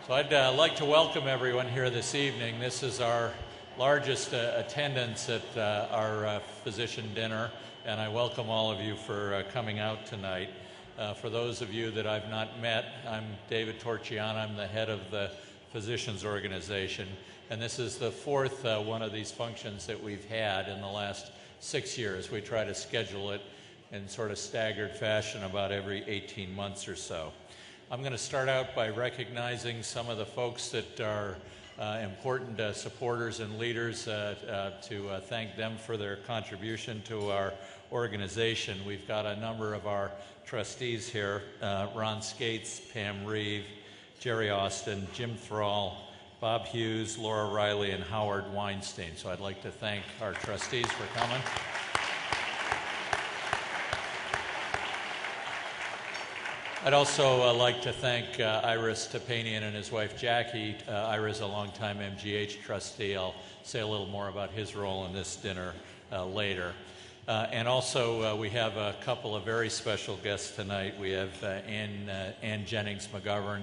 So I'd like to welcome everyone here this evening. This is our largest attendance at our physician dinner, and I welcome all of you for coming out tonight. For those of you that I've not met, I'm David Torchiana. I'm the head of the Physicians Organization, and this is the fourth one of these functions that we've had in the last 6 years. We try to schedule it in sort of staggered fashion about every 18 months or so. I'm going to start out by recognizing some of the folks that are important supporters and leaders to thank them for their contribution to our organization. We've got a number of our trustees here, Ron Skates, Pam Reeve, Jerry Austin, Jim Thrall, Bob Hughes, Laura Riley, and Howard Weinstein. So I'd like to thank our trustees for coming. I'd also like to thank Iris Topanian and his wife Jackie. Iris is a longtime MGH trustee. I'll say a little more about his role in this dinner later. And also we have a couple of very special guests tonight. We have Ann Jennings McGovern,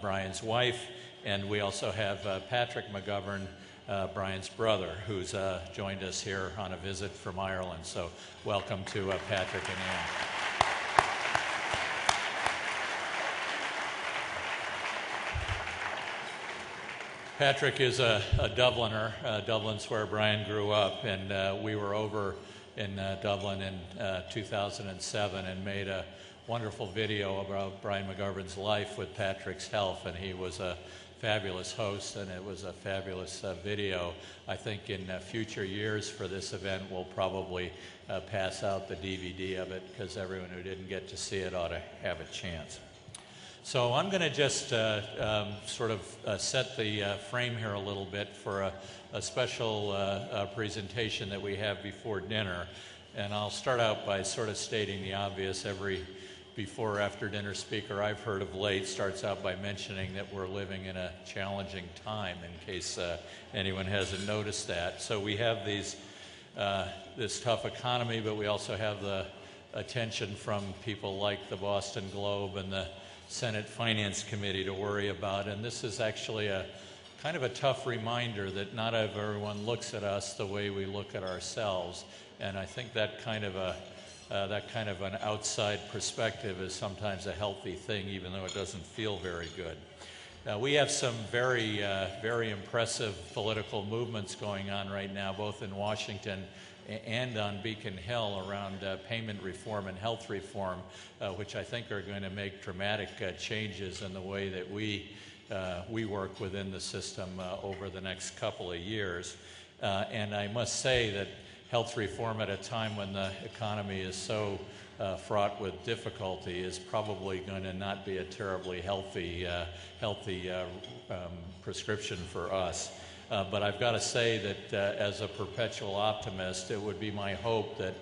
Brian's wife, and we also have Patrick McGovern, Brian's brother, who's joined us here on a visit from Ireland. So welcome to Patrick and Ann. Patrick is a Dubliner. Dublin's where Brian grew up, and we were over in Dublin in 2007 and made a wonderful video about Brian McGovern's life with Patrick's help, and he was a fabulous host, and it was a fabulous video. I think in future years for this event we'll probably pass out the DVD of it, because everyone who didn't get to see it ought to have a chance. So I'm going to just sort of set the frame here a little bit for a special presentation that we have before dinner. And I'll start out by sort of stating the obvious. Every before or after dinner speaker I've heard of late starts out by mentioning that we're living in a challenging time, in case anyone hasn't noticed that. So we have this tough economy, but we also have the attention from people like the Boston Globe and the Senate Finance Committee to worry about, and this is actually a kind of a tough reminder that not everyone looks at us the way we look at ourselves, and I think that kind of an outside perspective is sometimes a healthy thing, even though it doesn't feel very good. We have some very impressive political movements going on right now, both in Washington and on Beacon Hill around payment reform and health reform, which I think are going to make dramatic changes in the way that we work within the system over the next couple of years. And I must say that health reform at a time when the economy is so fraught with difficulty is probably going to not be a terribly healthy prescription for us. But I've got to say that as a perpetual optimist, it would be my hope that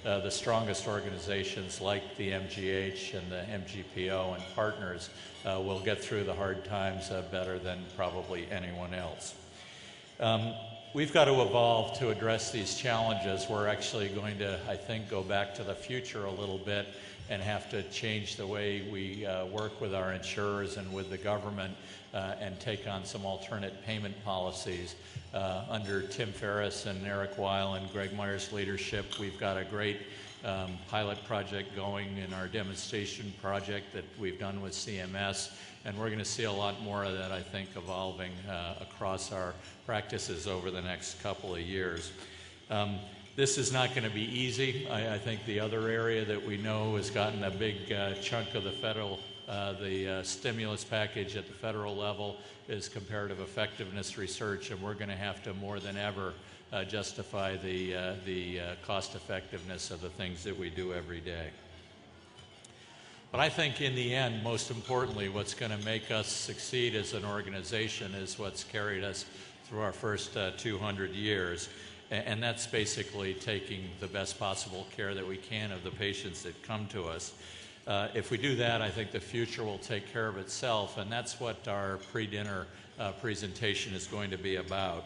the strongest organizations like the MGH and the MGPO and partners will get through the hard times better than probably anyone else. We've got to evolve to address these challenges. We're actually going to, I think, go back to the future a little bit and have to change the way we work with our insurers and with the government and take on some alternate payment policies. Under Tim Ferriss and Eric Weil and Greg Meyer's leadership, we've got a great pilot project going in our demonstration project that we've done with CMS, and we're going to see a lot more of that, I think, evolving across our practices over the next couple of years. This is not going to be easy. I think the other area that we know has gotten a big chunk of the federal, the stimulus package at the federal level is comparative effectiveness research, and we're going to have to more than ever justify the cost effectiveness of the things that we do every day. But I think in the end, most importantly, what's going to make us succeed as an organization is what's carried us through our first 200 years. And that's basically taking the best possible care that we can of the patients that come to us. If we do that, I think the future will take care of itself, and that's what our pre-dinner presentation is going to be about.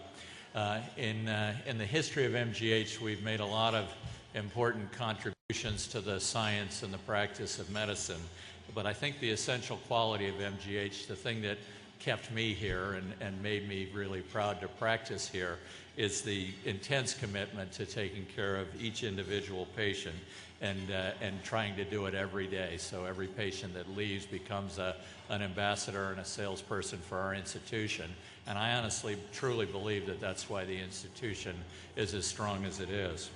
In the history of MGH, we've made a lot of important contributions to the science and the practice of medicine, but I think the essential quality of MGH, the thing that kept me here and made me really proud to practice here is the intense commitment to taking care of each individual patient and trying to do it every day. So every patient that leaves becomes an ambassador and a salesperson for our institution. And I honestly, truly believe that that's why the institution is as strong as it is.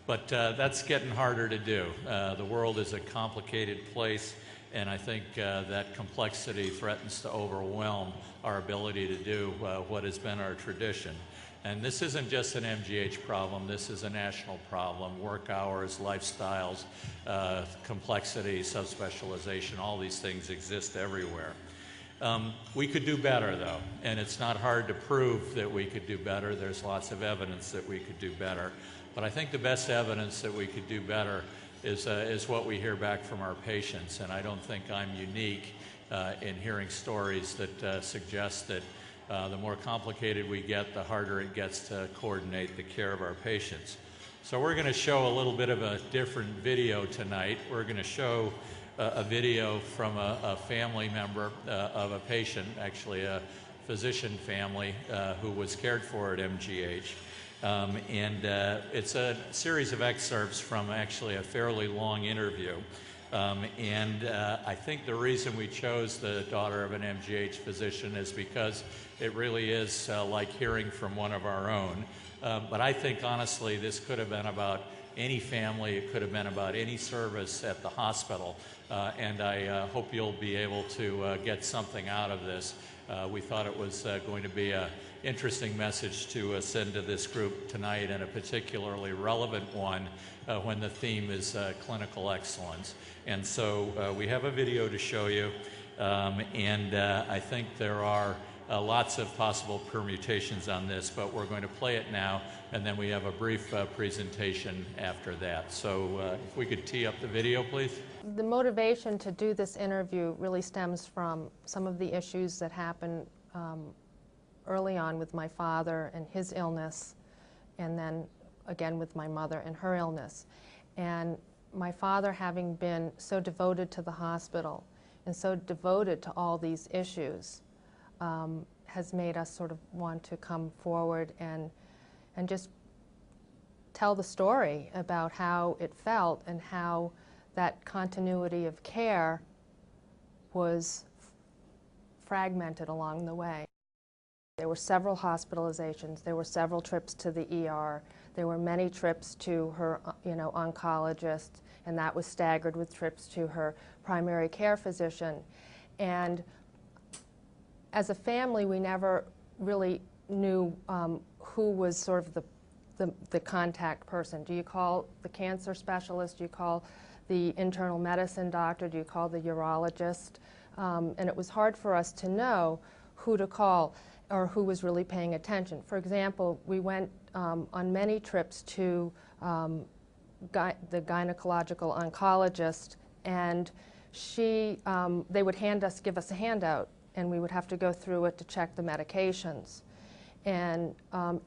But that's getting harder to do. The world is a complicated place, and I think that complexity threatens to overwhelm our ability to do what has been our tradition. And this isn't just an MGH problem, this is a national problem. Work hours, lifestyles, complexity, subspecialization, all these things exist everywhere. We could do better though, and it's not hard to prove that we could do better. There's lots of evidence that we could do better. But I think the best evidence that we could do better is what we hear back from our patients. And I don't think I'm unique in hearing stories that suggest that the more complicated we get, the harder it gets to coordinate the care of our patients. So we're going to show a little bit of a different video tonight. We're going to show a video from a family member of a patient, actually a physician family who was cared for at MGH. It's a series of excerpts from actually a fairly long interview. I think the reason we chose the daughter of an MGH physician is because it really is like hearing from one of our own. But I think honestly this could have been about any family, it could have been about any service at the hospital. And I hope you'll be able to get something out of this. We thought it was going to be an interesting message to send to this group tonight, and a particularly relevant one when the theme is clinical excellence. And so we have a video to show you, I think there are lots of possible permutations on this, but we're going to play it now, and then we have a brief presentation after that. So if we could tee up the video, please. The motivation to do this interview really stems from some of the issues that happened early on with my father and his illness, and then again with my mother and her illness. And my father, having been so devoted to the hospital and so devoted to all these issues, has made us sort of want to come forward and just tell the story about how it felt and how that continuity of care was fragmented along the way. There were several hospitalizations, there were several trips to the ER, there were many trips to her oncologist, and that was staggered with trips to her primary care physician. And as a family, we never really knew who was sort of the contact person. Do you call the cancer specialist? Do you call the internal medicine doctor? Do you call the urologist? And it was hard for us to know who to call or who was really paying attention. For example, we went on many trips to the gynecological oncologist, and they would give us a handout, and we would have to go through it to check the medications. And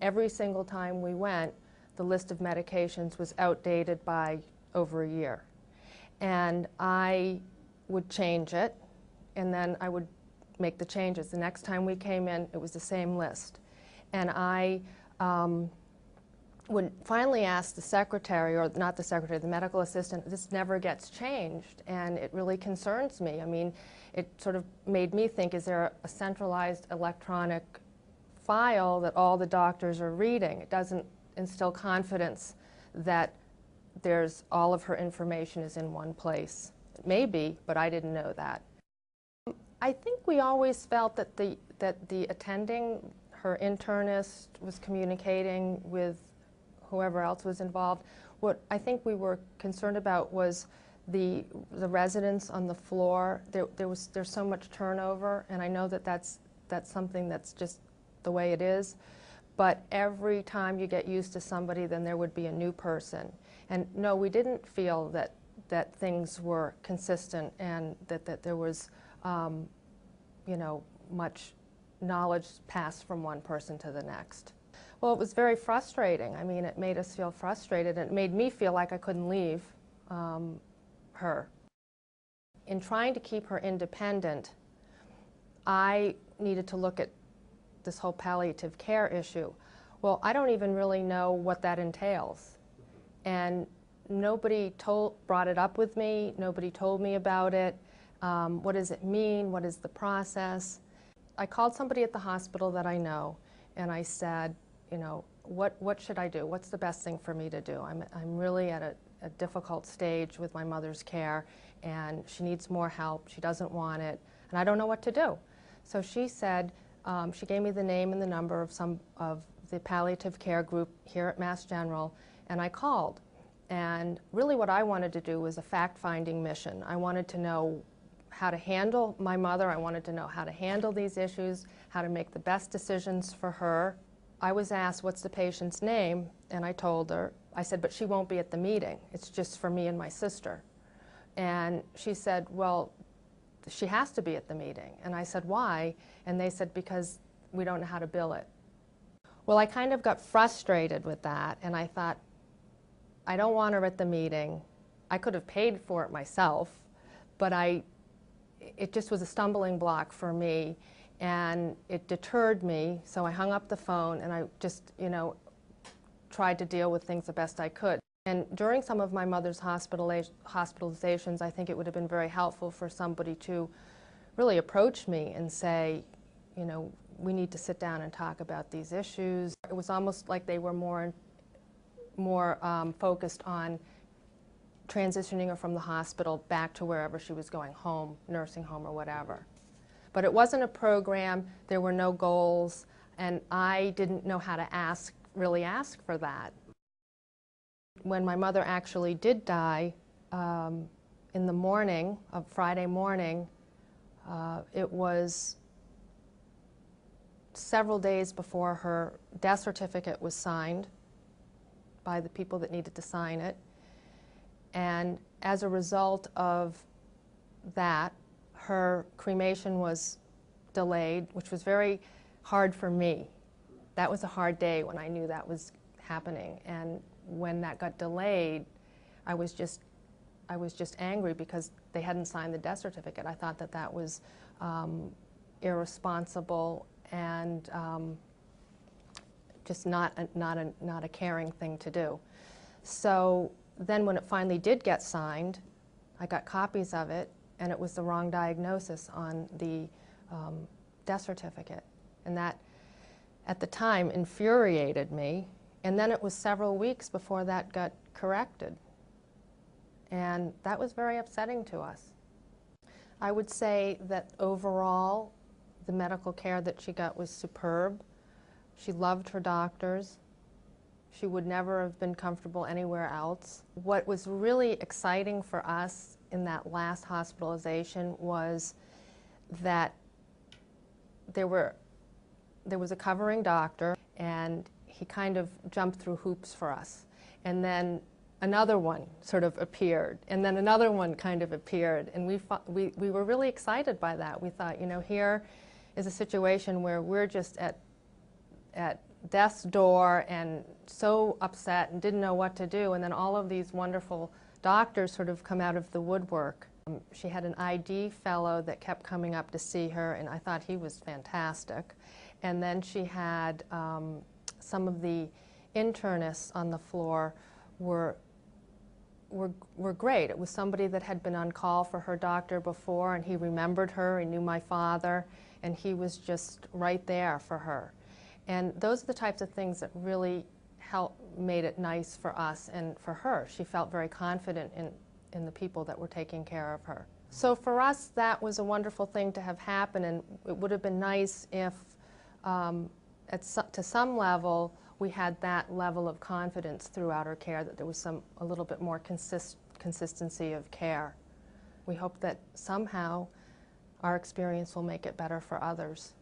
every single time we went, the list of medications was outdated by over a year. And I would change it, and then I would make the changes. The next time we came in, it was the same list. And I would finally ask the secretary, or not the secretary, the medical assistant, this never gets changed, and it really concerns me. I mean, it sort of made me think, is there a centralized electronic file that all the doctors are reading? It doesn't instill confidence that all of her information is in one place. It may be, but I didn't know that. I think we always felt that the attending, her internist, was communicating with whoever else was involved. What I think we were concerned about was the residents on the floor. There's so much turnover, and I know that that's something that's just the way it is. But every time you get used to somebody, then there would be a new person. And no, we didn't feel that things were consistent and that there was much knowledge passed from one person to the next. Well, it was very frustrating. I mean, it made us feel frustrated, and it made me feel like I couldn't leave her. In trying to keep her independent, I needed to look at this whole palliative care issue. Well, I don't even really know what that entails. And nobody brought it up with me, nobody told me about it. What does it mean? What is the process? I called somebody at the hospital that I know, and I said, you know, what should I do? What's the best thing for me to do? I'm really at a difficult stage with my mother's care, and she needs more help. She doesn't want it, and I don't know what to do. So she said, she gave me the name and the number of some of the palliative care group here at Mass General, and I called. And really what I wanted to do was a fact-finding mission. I wanted to know how to handle my mother. I wanted to know how to handle these issues, how to make the best decisions for her. I was asked, what's the patient's name? And I told her. I said, but she won't be at the meeting. It's just for me and my sister. And she said, well, she has to be at the meeting. And I said, why? And they said, because we don't know how to bill it. Well, I kind of got frustrated with that, and I thought, I don't want her at the meeting. I could have paid for it myself, but it just was a stumbling block for me, and it deterred me, so I hung up the phone and I just, you know, tried to deal with things the best I could. And during some of my mother's hospitalizations, I think it would have been very helpful for somebody to really approach me and say, you know, we need to sit down and talk about these issues. It was almost like they were more focused on transitioning her from the hospital back to wherever she was going, home, nursing home or whatever. But it wasn't a program, there were no goals, and I didn't know how to really ask for that. When my mother actually did die, in the morning of Friday morning, it was several days before her death certificate was signed by the people that needed to sign it. And as a result of that, her cremation was delayed, which was very hard for me. That was a hard day when I knew that was happening. And when that got delayed, I was just angry because they hadn't signed the death certificate. I thought that that was irresponsible and just not a caring thing to do. So then when it finally did get signed, I got copies of it, and it was the wrong diagnosis on the death certificate. And that, at the time, infuriated me. And then it was several weeks before that got corrected. And that was very upsetting to us. I would say that overall, the medical care that she got was superb. She loved her doctors. She would never have been comfortable anywhere else. What was really exciting for us in that last hospitalization was that there was a covering doctor, and he kind of jumped through hoops for us. And then another one sort of appeared, and then another one kind of appeared, and we were really excited by that. We thought, you know, here is a situation where we're just at death's door and so upset and didn't know what to do, and then all of these wonderful doctors sort of come out of the woodwork. She had an ID fellow that kept coming up to see her, and I thought he was fantastic. And then she had some of the internists on the floor were great. It was somebody that had been on call for her doctor before, and he remembered her, he knew my father, and he was just right there for her. And those are the types of things that really made it nice for us and for her. She felt very confident in the people that were taking care of her. So for us, that was a wonderful thing to have happen, and it would have been nice if, to some level, we had that level of confidence throughout her care, that there was a little bit more consistency of care. We hope that somehow our experience will make it better for others.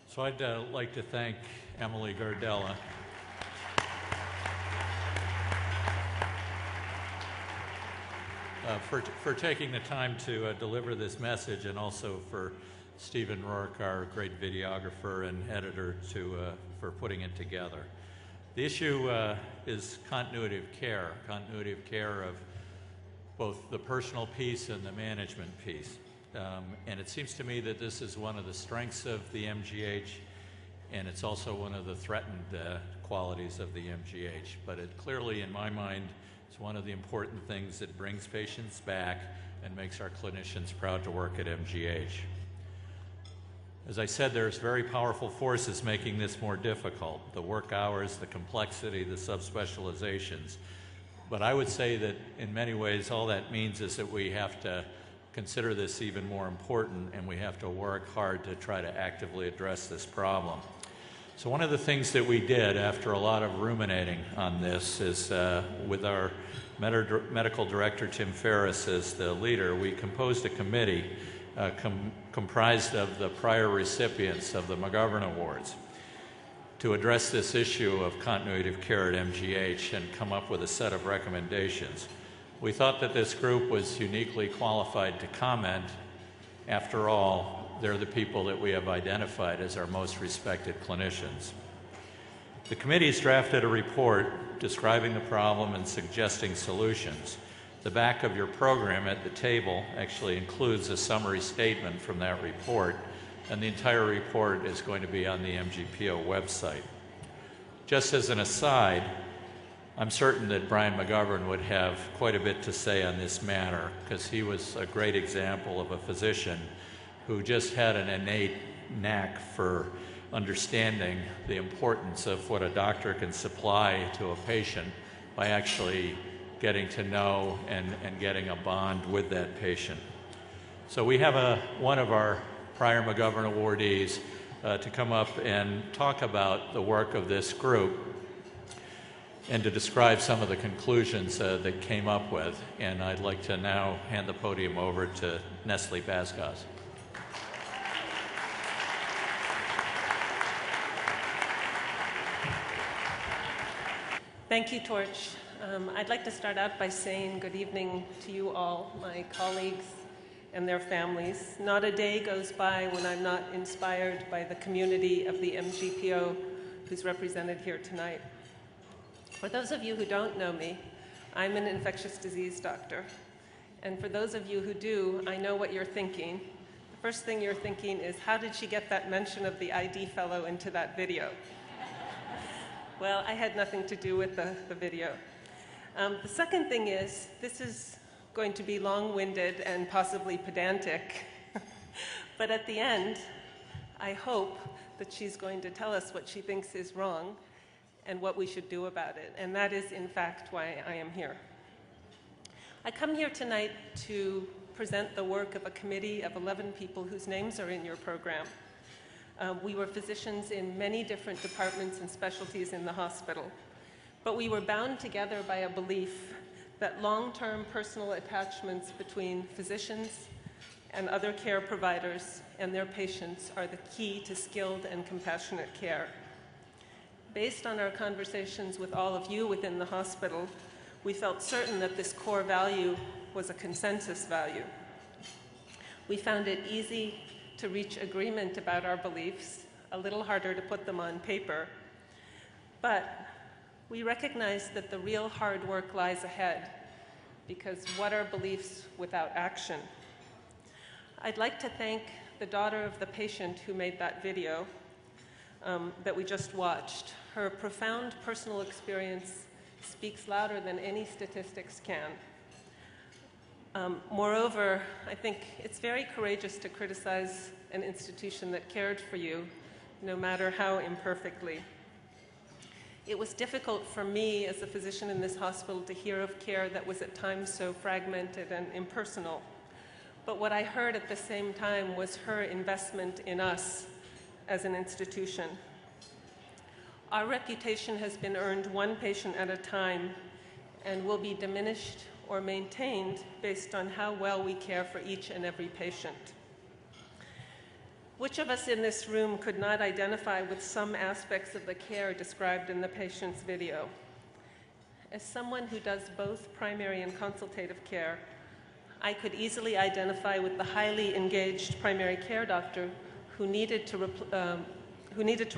So I'd like to thank Emily Gardella for taking the time to deliver this message, and also for Stephen Rourke, our great videographer and editor, for putting it together. The issue is continuity of care of both the personal piece and the management piece. And it seems to me that this is one of the strengths of the MGH, and it's also one of the threatened qualities of the MGH. But it clearly, in my mind, is one of the important things that brings patients back and makes our clinicians proud to work at MGH. As I said, there's very powerful forces making this more difficult: the work hours, the complexity, the subspecializations. But I would say that in many ways all that means is that we have to consider this even more important, and we have to work hard to try to actively address this problem. So one of the things that we did after a lot of ruminating on this is with our medical director Tim Ferriss as the leader, we composed a committee comprised of the prior recipients of the McGovern Awards to address this issue of continuity of care at MGH and come up with a set of recommendations. We thought that this group was uniquely qualified to comment. After all, they're the people that we have identified as our most respected clinicians. The committee's drafted a report describing the problem and suggesting solutions. The back of your program at the table actually includes a summary statement from that report, and the entire report is going to be on the MGPO website. Just as an aside, I'm certain that Brian McGovern would have quite a bit to say on this matter, because he was a great example of a physician who just had an innate knack for understanding the importance of what a doctor can supply to a patient by actually getting to know and getting a bond with that patient. So we have one of our prior McGovern awardees to come up and talk about the work of this group and to describe some of the conclusions that came up with. And I'd like to now hand the podium over to Nestle Basgaz. Thank you, Torch. I'd like to start out by saying good evening to you all, my colleagues and their families. Not a day goes by when I'm not inspired by the community of the MGPO who's represented here tonight. For those of you who don't know me, I'm an infectious disease doctor. And for those of you who do, I know what you're thinking. The first thing you're thinking is, how did she get that mention of the ID fellow into that video? Well, I had nothing to do with the video. The second thing is, this is going to be long-winded and possibly pedantic. But at the end, I hope that she's going to tell us what she thinks is wrong and what we should do about it. And that is, in fact, why I am here. I come here tonight to present the work of a committee of 11 people whose names are in your program. We were physicians in many different departments and specialties in the hospital, but we were bound together by a belief that long-term personal attachments between physicians and other care providers and their patients are the key to skilled and compassionate care. Based on our conversations with all of you within the hospital, we felt certain that this core value was a consensus value. We found it easy to reach agreement about our beliefs, a little harder to put them on paper, but we recognize that the real hard work lies ahead, because what are beliefs without action? I'd like to thank the daughter of the patient who made that video that we just watched. Her profound personal experience speaks louder than any statistics can. Moreover, I think it's very courageous to criticize an institution that cared for you, no matter how imperfectly. It was difficult for me as a physician in this hospital to hear of care that was at times so fragmented and impersonal. But what I heard at the same time was her investment in us as an institution. Our reputation has been earned one patient at a time and will be diminished or maintained based on how well we care for each and every patient. Which of us in this room could not identify with some aspects of the care described in the patient's video? As someone who does both primary and consultative care, I could easily identify with the highly engaged primary care doctor who needed to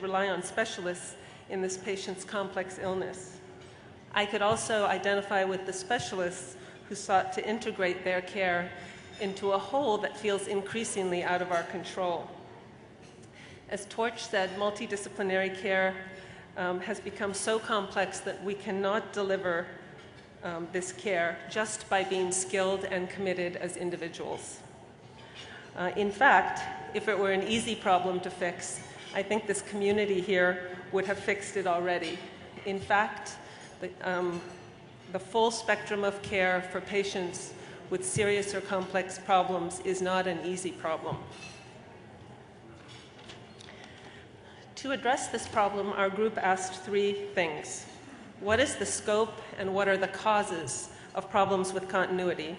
rely on specialists in this patient's complex illness. I could also identify with the specialists who sought to integrate their care into a whole that feels increasingly out of our control. As Torch said, multidisciplinary care has become so complex that we cannot deliver this care just by being skilled and committed as individuals. In fact, if it were an easy problem to fix, I think this community here would have fixed it already. In fact, the full spectrum of care for patients with serious or complex problems is not an easy problem. To address this problem, our group asked three things. What is the scope and what are the causes of problems with continuity?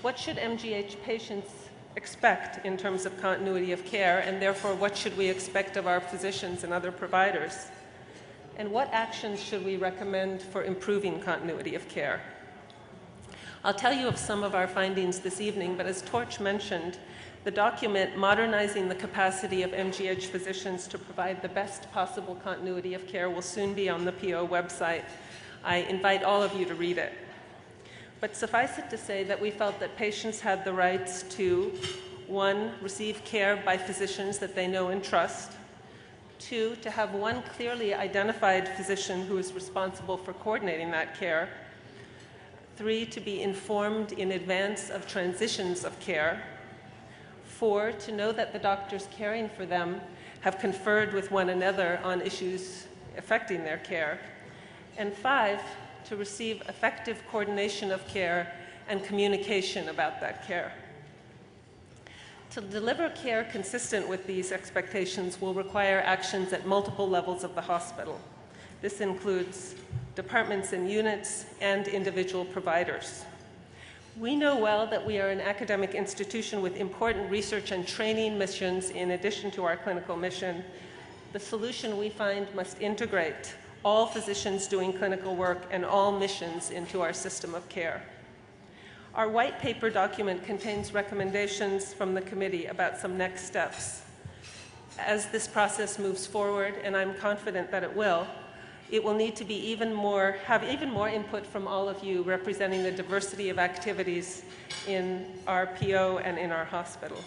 What should MGH patients expect in terms of continuity of care, and therefore what should we expect of our physicians and other providers? And what actions should we recommend for improving continuity of care? I'll tell you of some of our findings this evening, but as Torch mentioned, the document Modernizing the Capacity of MGH Physicians to Provide the Best Possible Continuity of Care will soon be on the PO website. I invite all of you to read it. But suffice it to say that we felt that patients had the rights to, 1, receive care by physicians that they know and trust, 2, to have one clearly identified physician who is responsible for coordinating that care, 3, to be informed in advance of transitions of care, 4, to know that the doctors caring for them have conferred with one another on issues affecting their care, and 5, to receive effective coordination of care and communication about that care. To deliver care consistent with these expectations will require actions at multiple levels of the hospital. This includes departments and units and individual providers. We know well that we are an academic institution with important research and training missions in addition to our clinical mission. The solution we find must integrate all physicians doing clinical work and all missions into our system of care. Our white paper document contains recommendations from the committee about some next steps. As this process moves forward, and I'm confident that it will need to be have even more input from all of you representing the diversity of activities in our PO and in our hospital.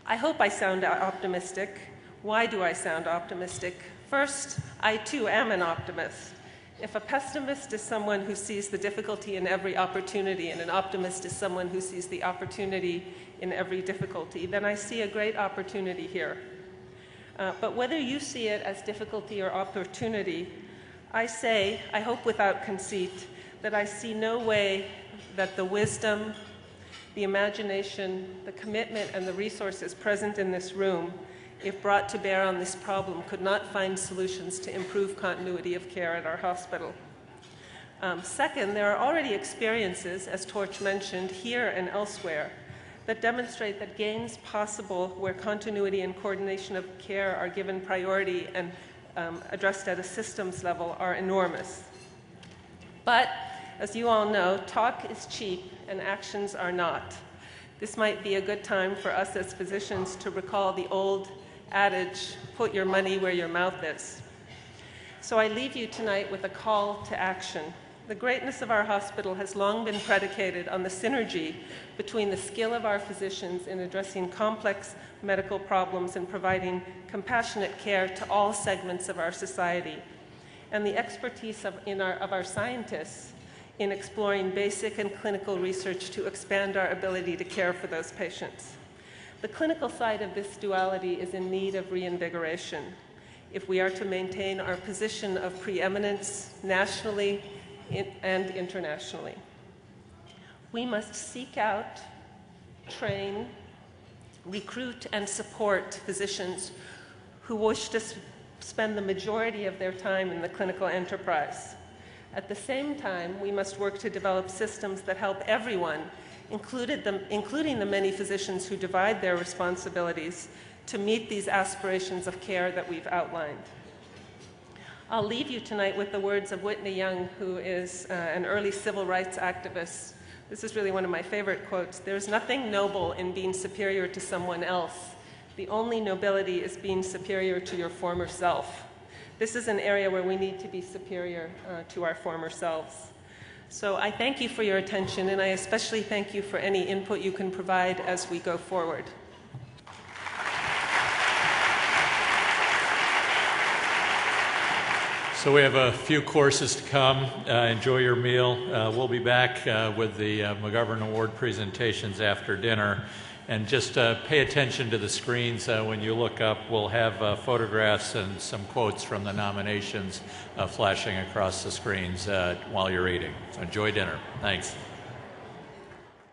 I hope I sound optimistic. Why do I sound optimistic? First, I too am an optimist. If a pessimist is someone who sees the difficulty in every opportunity and an optimist is someone who sees the opportunity in every difficulty, then I see a great opportunity here. But whether you see it as difficulty or opportunity, I say, I hope without conceit, that I see no way that the wisdom, the imagination, the commitment, and the resources present in this room, if brought to bear on this problem, could not find solutions to improve continuity of care at our hospital. Second, there are already experiences, as Torch mentioned, here and elsewhere, that demonstrate that gains possible where continuity and coordination of care are given priority and addressed at a systems level are enormous. But, as you all know, talk is cheap and actions are not. This might be a good time for us as physicians to recall the old adage, put your money where your mouth is. So I leave you tonight with a call to action. The greatness of our hospital has long been predicated on the synergy between the skill of our physicians in addressing complex medical problems and providing compassionate care to all segments of our society, and the expertise of our scientists in exploring basic and clinical research to expand our ability to care for those patients. The clinical side of this duality is in need of reinvigoration if we are to maintain our position of preeminence nationally and internationally. We must seek out, train, recruit, and support physicians who wish to spend the majority of their time in the clinical enterprise. At the same time, we must work to develop systems that help everyone, including the many physicians who divide their responsibilities, to meet these aspirations of care that we've outlined. I'll leave you tonight with the words of Whitney Young, who is an early civil rights activist. This is really one of my favorite quotes. "There's nothing noble in being superior to someone else. The only nobility is being superior to your former self." This is an area where we need to be superior to our former selves. So I thank you for your attention, and I especially thank you for any input you can provide as we go forward. So we have a few courses to come. Enjoy your meal. We'll be back with the McGovern Award presentations after dinner. And just pay attention to the screens when you look up. We'll have photographs and some quotes from the nominations flashing across the screens while you're eating. So enjoy dinner. Thanks.